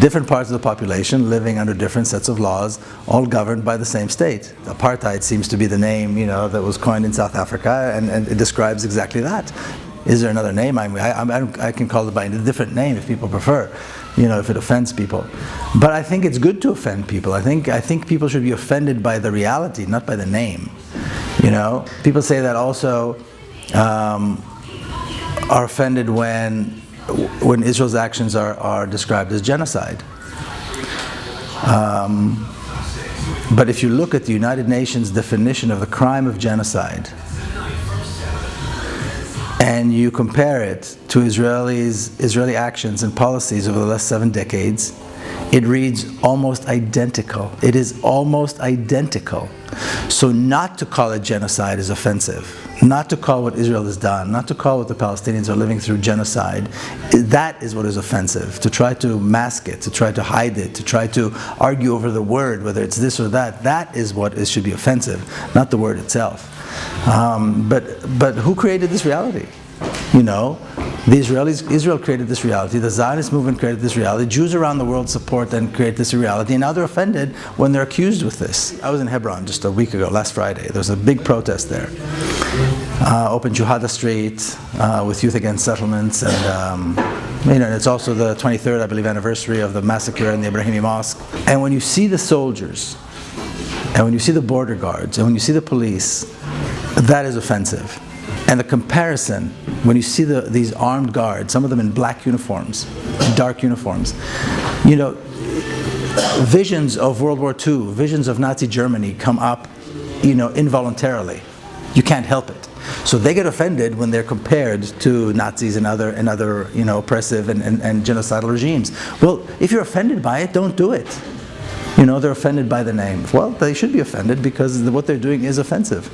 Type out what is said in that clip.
different parts of the population living under different sets of laws, all governed by the same state. Apartheid seems to be the name, that was coined in South Africa, and it describes exactly that. Is there another name? I can call it by a different name if people prefer, if it offends people. But I think it's good to offend people. I think people should be offended by the reality, not by the name. People say that also are offended when Israel's actions are described as genocide. But if you look at the United Nations definition of the crime of genocide, and you compare it to Israeli actions and policies over the last 7 decades, it reads almost identical. It is almost identical. So not to call it genocide is offensive. Not to call what Israel has done, not to call what the Palestinians are living through genocide, that is what is offensive. To try to mask it, to try to hide it, to try to argue over the word, whether it's this or that is what should be offensive, not the word itself. But who created this reality? Israel created this reality, the Zionist movement created this reality, Jews around the world support and create this reality, and now they're offended when they're accused with this. I was in Hebron just a week ago, last Friday. There was a big protest there. Open Juhada Street with Youth Against Settlements, and it's also the 23rd, I believe, anniversary of the massacre in the Ibrahimi Mosque. And when you see the soldiers, and when you see the border guards, and when you see the police, that is offensive. And the comparison, when you see these armed guards, some of them in black uniforms, dark uniforms, visions of World War II, visions of Nazi Germany come up, involuntarily. You can't help it. So they get offended when they're compared to Nazis and other oppressive and genocidal regimes. Well, if you're offended by it, don't do it. They're offended by the name. Well, they should be offended because what they're doing is offensive.